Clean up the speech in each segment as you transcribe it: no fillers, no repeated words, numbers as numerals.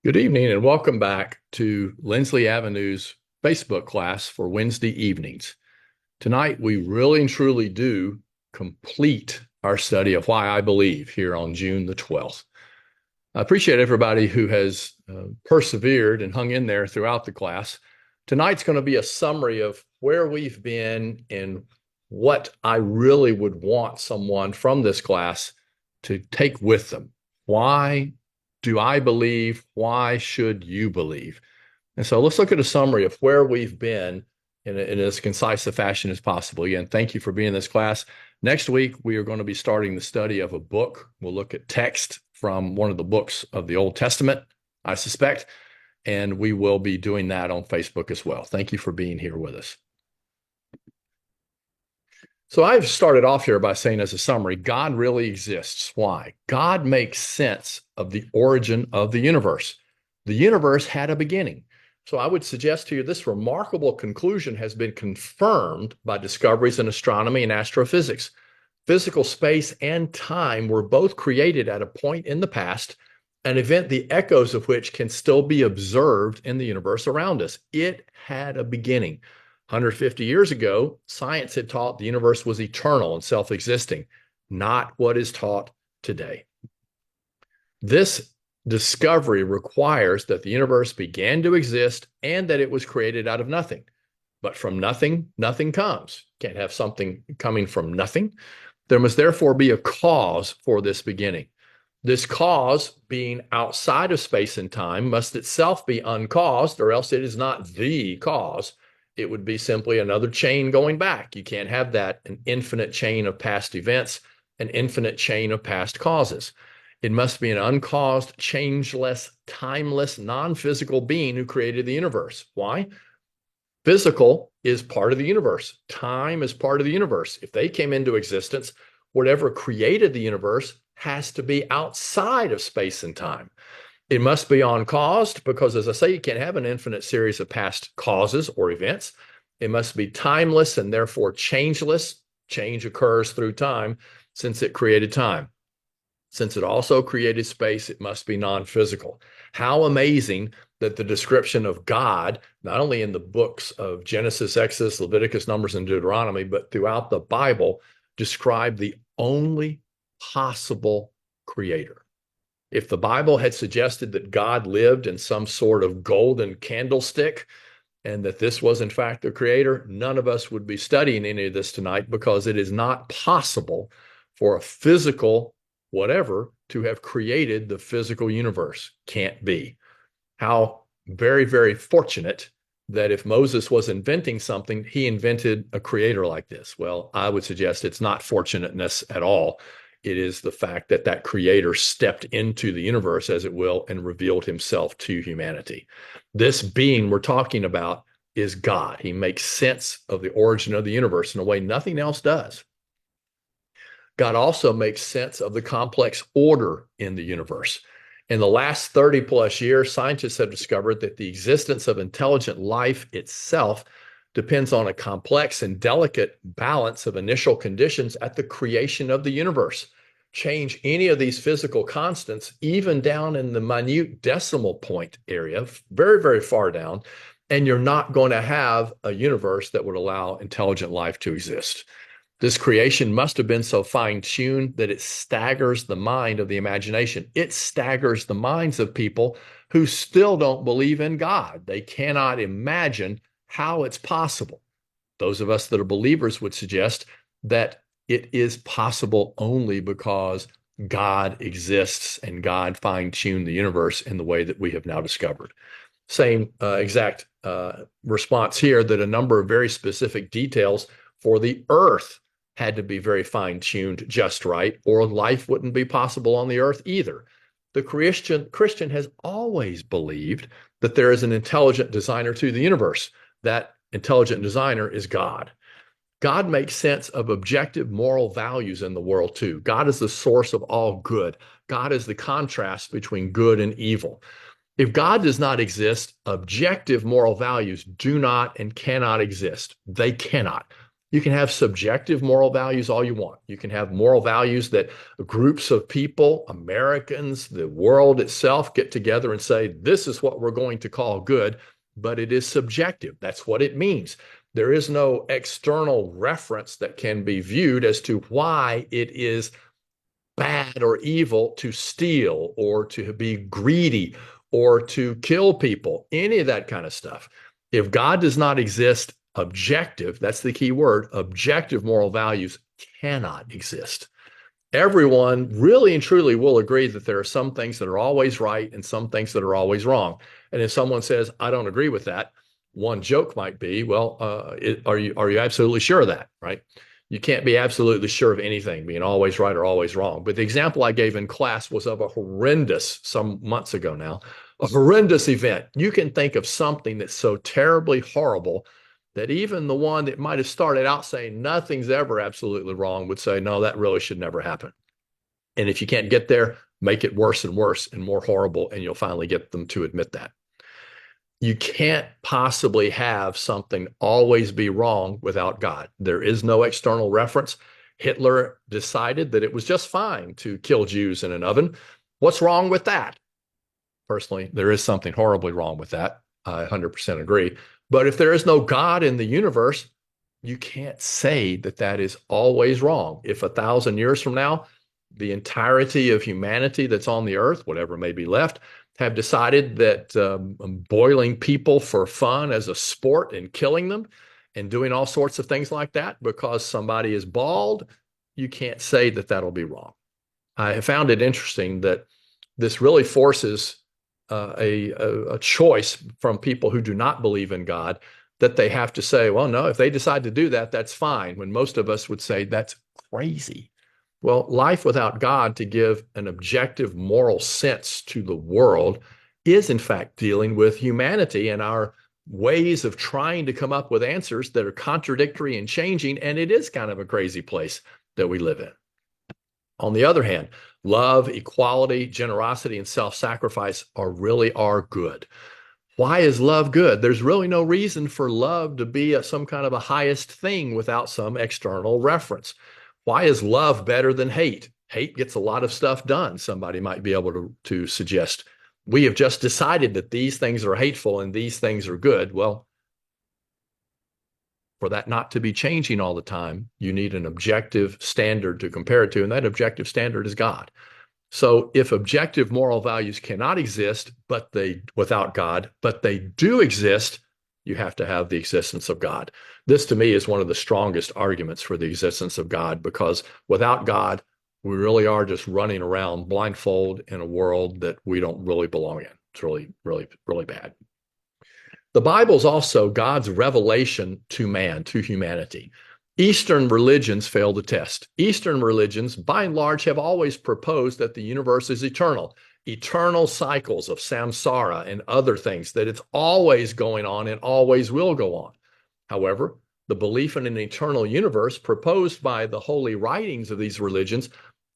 Good evening and welcome back to Lindsley Avenue's Facebook class for Wednesday evenings. Tonight, we really and truly do complete our study of why I believe here on June the 12th. I appreciate everybody who has persevered and hung in there throughout the class. Tonight's going to be a summary of where we've been and what I really would want someone from this class to take with them. Why do I believe? Why should you believe? And so let's look at a summary of where we've been in as concise a fashion as possible. Again, thank you for being in this class. Next week, we are going to be starting the study of a book. We'll look at text from one of the books of the Old Testament, I suspect, and we will be doing that on Facebook as well. Thank you for being here with us. So I've started off here by saying as a summary, God really exists. Why? God makes sense of the origin of the universe. The universe had a beginning. So I would suggest to you this remarkable conclusion has been confirmed by discoveries in astronomy and astrophysics. Physical space and time were both created at a point in the past, an event the echoes of which can still be observed in the universe around us. It had a beginning. 150 years ago, science had taught the universe was eternal and self-existing, not what is taught today. This discovery requires that the universe began to exist and that it was created out of nothing. But from nothing, nothing comes. You can't have something coming from nothing. There must therefore be a cause for this beginning. This cause, being outside of space and time, must itself be uncaused, or else it is not the cause. It would be simply another chain going back. You can't have that, an infinite chain of past events, an infinite chain of past causes. It must be an uncaused, changeless, timeless, non-physical being who created the universe. Why? Physical is part of the universe. Time is part of the universe. If they came into existence, whatever created the universe has to be outside of space and time. It must be uncaused because, as I say, you can't have an infinite series of past causes or events. It must be timeless and therefore changeless. Change occurs through time since it created time. Since it also created space, it must be non-physical. How amazing that the description of God, not only in the books of Genesis, Exodus, Leviticus, Numbers, and Deuteronomy, but throughout the Bible, describe the only possible creator. If the Bible had suggested that God lived in some sort of golden candlestick and that this was in fact the creator, none of us would be studying any of this tonight because it is not possible for a physical whatever to have created the physical universe. Can't be. How very, very fortunate that if Moses was inventing something, he invented a creator like this. Well, I would suggest it's not fortunateness at all. It is the fact that that creator stepped into the universe, as it will, and revealed himself to humanity. This being we're talking about is God. He makes sense of the origin of the universe in a way nothing else does. God also makes sense of the complex order in the universe. In the last 30 plus years, scientists have discovered that the existence of intelligent life itself depends on a complex and delicate balance of initial conditions at the creation of the universe. Change any of these physical constants, even down in the minute decimal point area, very, very far down, and you're not going to have a universe that would allow intelligent life to exist. This creation must have been so fine-tuned that it staggers the mind of the imagination. It staggers the minds of people who still don't believe in God. They cannot imagine how it's possible. Those of us that are believers would suggest that it is possible only because God exists and God fine-tuned the universe in the way that we have now discovered. Same exact response here, that a number of very specific details for the earth had to be very fine-tuned just right, or life wouldn't be possible on the earth either. The Christian has always believed that there is an intelligent designer to the universe. That intelligent designer is God. God makes sense of objective moral values in the world too. God is the source of all good. God is the contrast between good and evil. If God does not exist, objective moral values do not and cannot exist. They cannot. You can have subjective moral values all you want. You can have moral values that groups of people, Americans, the world itself get together and say, this is what we're going to call good, but it is subjective. That's what it means. There is no external reference that can be viewed as to why it is bad or evil to steal or to be greedy or to kill people, any of that kind of stuff. If God does not exist, objective, that's the key word, objective moral values cannot exist. Everyone really and truly will agree that there are some things that are always right and some things that are always wrong. And if someone says, I don't agree with that, one joke might be, well, are you absolutely sure of that, right? You can't be absolutely sure of anything being always right or always wrong. But the example I gave in class was of a horrendous, some months ago now, a horrendous event. You can think of something that's so terribly horrible that even the one that might have started out saying nothing's ever absolutely wrong would say, no, that really should never happen. And if you can't get there, make it worse and worse and more horrible, and you'll finally get them to admit that. You can't possibly have something always be wrong without God. There is no external reference. Hitler decided that it was just fine to kill Jews in an oven. What's wrong with that? Personally, there is something horribly wrong with that. I 100% agree. But if there is no God in the universe, you can't say that that is always wrong. If 1,000 years from now, the entirety of humanity that's on the earth, whatever may be left, have decided that boiling people for fun as a sport and killing them and doing all sorts of things like that because somebody is bald, you can't say that that'll be wrong. I found it interesting that this really forces a choice from people who do not believe in God, that they have to say, well, no, if they decide to do that, that's fine, when most of us would say that's crazy. Well, life without God, to give an objective moral sense to the world, is in fact dealing with humanity and our ways of trying to come up with answers that are contradictory and changing, and it is kind of a crazy place that we live in. On the other hand, love, equality, generosity, and self-sacrifice are good. Why is love good? There's really no reason for love to be some kind of a highest thing without some external reference. Why is love better than hate? Hate gets a lot of stuff done. Somebody might be able to suggest, we have just decided that these things are hateful and these things are good. Well, for that not to be changing all the time, you need an objective standard to compare it to, and that objective standard is God. So if objective moral values cannot exist without God, but they do exist, you have to have the existence of God. This, to me, is one of the strongest arguments for the existence of God, because without God, we really are just running around blindfold in a world that we don't really belong in. It's really, really, really bad. The Bible is also God's revelation to man, to humanity. Eastern religions fail the test. Eastern religions, by and large, have always proposed that the universe is eternal cycles of samsara and other things, that it's always going on and always will go on. However, the belief in an eternal universe proposed by the holy writings of these religions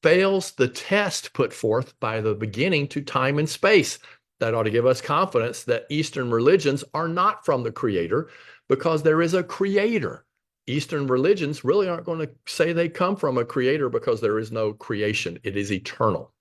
fails the test put forth by the beginning to time and space. That ought to give us confidence that Eastern religions are not from the Creator, because there is a Creator. Eastern religions really aren't going to say they come from a creator, because there is no creation. It is eternal.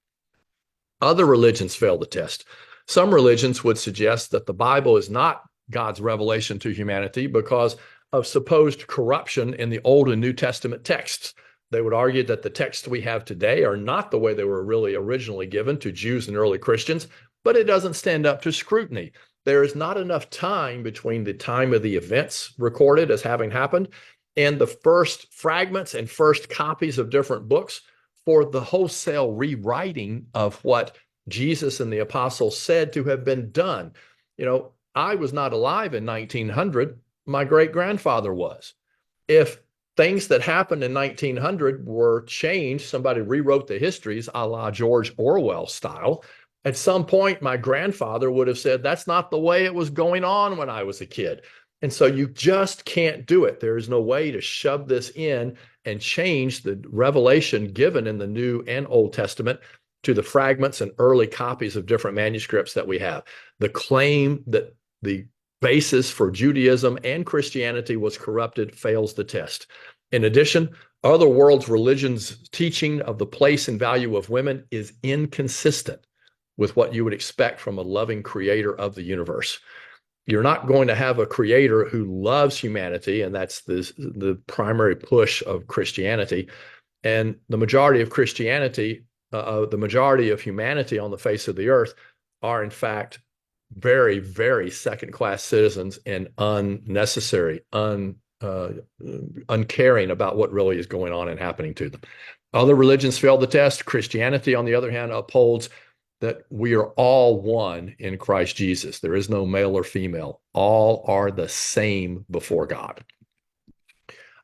Other religions fail the test. Some religions would suggest that the Bible is not God's revelation to humanity because of supposed corruption in the Old and New Testament texts. They would argue that the texts we have today are not the way they were really originally given to Jews and early Christians, but it doesn't stand up to scrutiny. There is not enough time between the time of the events recorded as having happened and the first fragments and first copies of different books for the wholesale rewriting of what Jesus and the apostles said to have been done. You know, I was not alive in 1900. My great-grandfather was. If things that happened in 1900 were changed, somebody rewrote the histories a la George Orwell style, at some point my grandfather would have said, that's not the way it was going on when I was a kid. And so you just can't do it. There is no way to shove this in and change the revelation given in the New and Old Testament to the fragments and early copies of different manuscripts that we have. The claim that the basis for Judaism and Christianity was corrupted fails the test. In addition, other world religions' teaching of the place and value of women is inconsistent with what you would expect from a loving creator of the universe. You're not going to have a creator who loves humanity, and that's the primary push of Christianity. And the majority of Christianity, the majority of humanity on the face of the earth are in fact very, very second-class citizens and unnecessary, uncaring about what really is going on and happening to them. Other religions fail the test. Christianity, on the other hand, upholds that we are all one in Christ Jesus. There is no male or female. All are the same before God.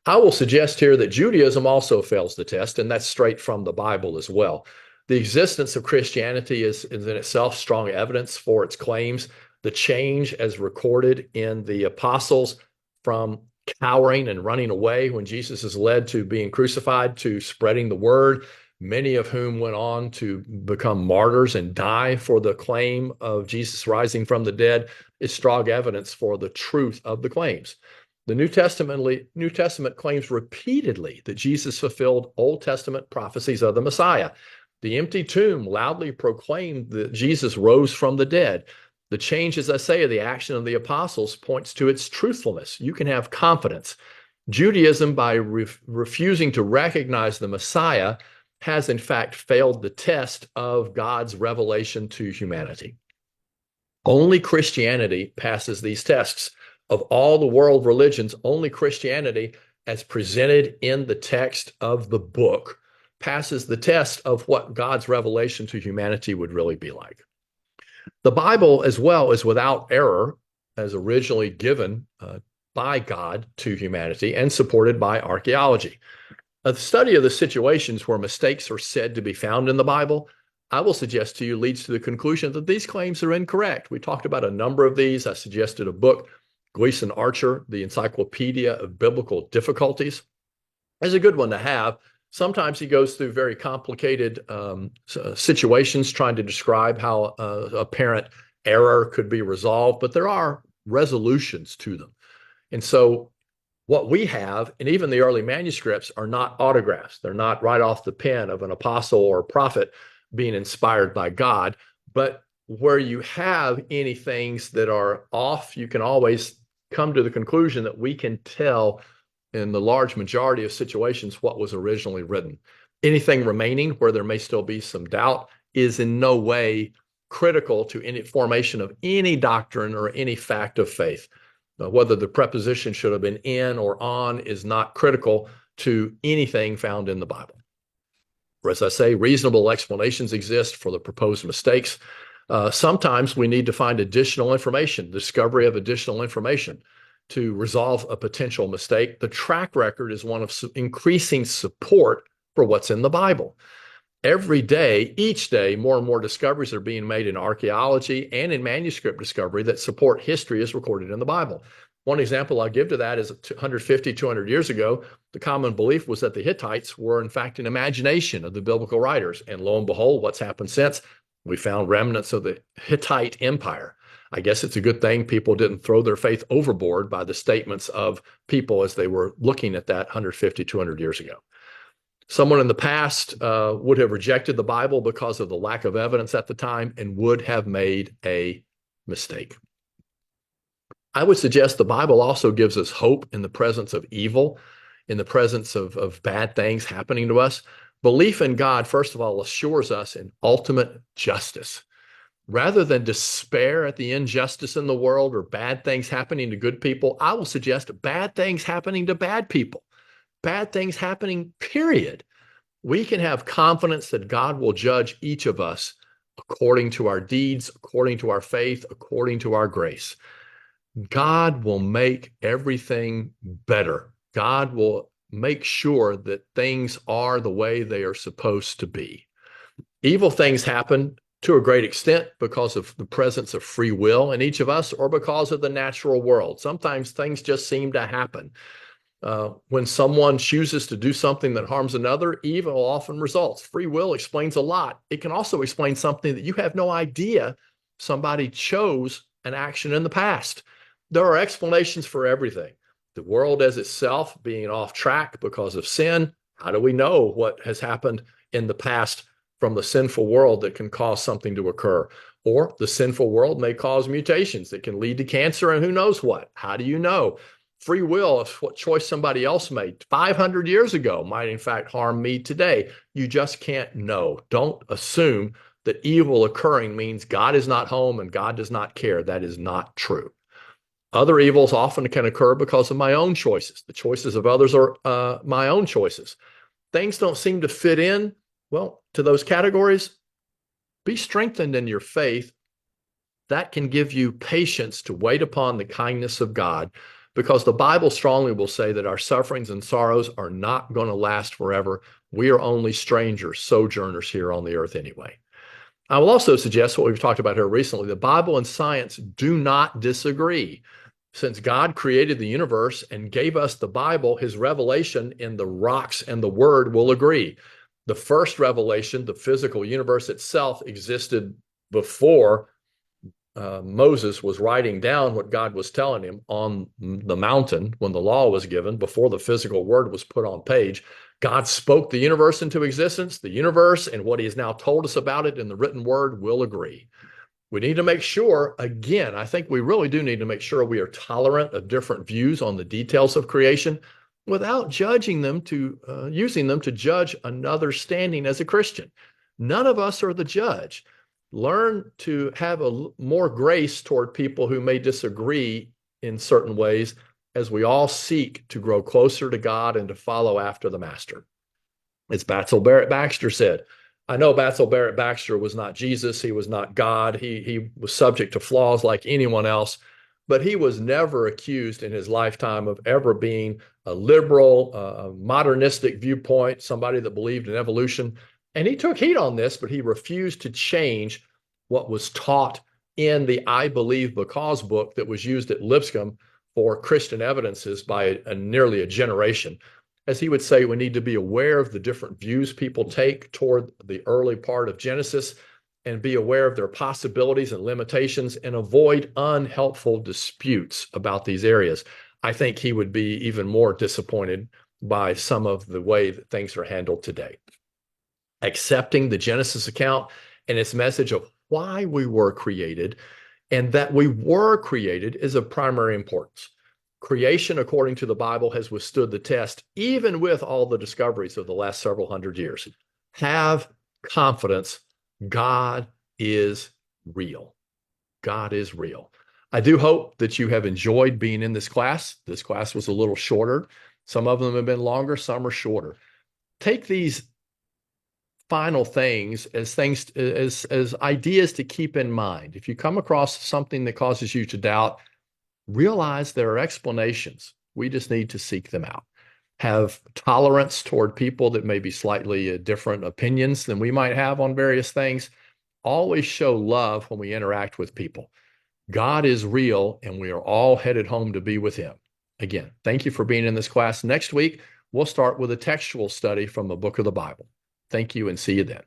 I will suggest here that Judaism also fails the test, and that's straight from the Bible as well. The existence of Christianity is in itself strong evidence for its claims. The change as recorded in the apostles from cowering and running away when Jesus is led to being crucified to spreading the word, many of whom went on to become martyrs and die for the claim of Jesus rising from the dead, is strong evidence for the truth of the claims. The New Testament claims repeatedly that Jesus fulfilled Old Testament prophecies of the Messiah. The empty tomb loudly proclaimed that Jesus rose from the dead. The change, as I say, of the action of the apostles points to its truthfulness. You can have confidence. Judaism, by refusing to recognize the Messiah, has in fact failed the test of God's revelation to humanity. Only Christianity passes these tests. Of all the world religions, only Christianity, as presented in the text of the book, passes the test of what God's revelation to humanity would really be like. The Bible, as well, is without error, as originally given by God to humanity and supported by archaeology. A study of the situations where mistakes are said to be found in the Bible, I will suggest to you, leads to the conclusion that these claims are incorrect. We talked about a number of these. I suggested a book, Gleason Archer, The Encyclopedia of Biblical Difficulties, is a good one to have. Sometimes he goes through very complicated situations trying to describe how apparent error could be resolved, but there are resolutions to them. And so what we have, and even the early manuscripts, are not autographs. They're not right off the pen of an apostle or a prophet being inspired by God. But where you have any things that are off, you can always come to the conclusion that we can tell in the large majority of situations what was originally written. Anything remaining where there may still be some doubt is in no way critical to any formation of any doctrine or any fact of faith. Whether the preposition should have been in or on is not critical to anything found in the Bible. As I say, reasonable explanations exist for the proposed mistakes. Sometimes we need to find additional information, discovery of additional information to resolve a potential mistake. The track record is one of increasing support for what's in the Bible. Every day, each day, more and more discoveries are being made in archaeology and in manuscript discovery that support history as recorded in the Bible. One example I'll give to that is 150, 200 years ago, the common belief was that the Hittites were in fact an imagination of the biblical writers. And lo and behold, what's happened since? We found remnants of the Hittite Empire. I guess it's a good thing people didn't throw their faith overboard by the statements of people as they were looking at that 150, 200 years ago. Someone in the past would have rejected the Bible because of the lack of evidence at the time and would have made a mistake. I would suggest the Bible also gives us hope in the presence of evil, in the presence of bad things happening to us. Belief in God, first of all, assures us in ultimate justice. Rather than despair at the injustice in the world or bad things happening to good people, I will suggest bad things happening to bad people. Bad things happening, period. We can have confidence that God will judge each of us according to our deeds, according to our faith, according to our grace. God will make everything better. God will make sure that things are the way they are supposed to be. Evil things happen to a great extent because of the presence of free will in each of us or because of the natural world. Sometimes things just seem to happen. When someone chooses to do something that harms another, evil often results. Free will explains a lot. It can also explain something that you have no idea somebody chose an action in the past. There are explanations for everything. The world as itself being off track because of sin. How do we know what has happened in the past from the sinful world that can cause something to occur? Or the sinful world may cause mutations that can lead to cancer and who knows what. How do you know? Free will is what choice somebody else made 500 years ago might in fact harm me today. You just can't know. Don't assume that evil occurring means God is not home and God does not care. That is not true. Other evils often can occur because of my own choices. The choices of others are my own choices. Things don't seem to fit in, well, to those categories. Be strengthened in your faith. That can give you patience to wait upon the kindness of God, because the Bible strongly will say that our sufferings and sorrows are not going to last forever. We are only strangers, sojourners here on the earth anyway. I will also suggest what we've talked about here recently. The Bible and science do not disagree. Since God created the universe and gave us the Bible, his revelation in the rocks and the word will agree. The first revelation, the physical universe itself, existed before Moses was writing down what God was telling him on the mountain when the law was given, before the physical word was put on page. God spoke the universe into existence. The universe and what he has now told us about it in the written word will agree. We need to make sure, again, I think we really do need to make sure we are tolerant of different views on the details of creation without judging them using them to judge another standing as a Christian. None of us are the judge. Learn to have more grace toward people who may disagree in certain ways, as we all seek to grow closer to God and to follow after the Master. As Batsell Barrett Baxter said, I know Batsell Barrett Baxter was not Jesus. He was not God. He was subject to flaws like anyone else, but he was never accused in his lifetime of ever being a liberal, a modernistic viewpoint, somebody that believed in evolution. And he took heat on this, but he refused to change what was taught in the I Believe Because book that was used at Lipscomb for Christian evidences by nearly a generation. As he would say, we need to be aware of the different views people take toward the early part of Genesis and be aware of their possibilities and limitations and avoid unhelpful disputes about these areas. I think he would be even more disappointed by some of the way that things are handled today. Accepting the Genesis account and its message of why we were created and that we were created is of primary importance. Creation, according to the Bible, has withstood the test, even with all the discoveries of the last several hundred years. Have confidence. God is real. God is real. I do hope that you have enjoyed being in this class. This class was a little shorter. Some of them have been longer, some are shorter. Take these final things as ideas to keep in mind. If you come across something that causes you to doubt, realize there are explanations. We just need to seek them out. Have tolerance toward people that may be slightly different opinions than we might have on various things. Always show love when we interact with people. God is real, and we are all headed home to be with him. Again, thank you for being in this class. Next week, we'll start with a textual study from a book of the Bible. Thank you, and see you then.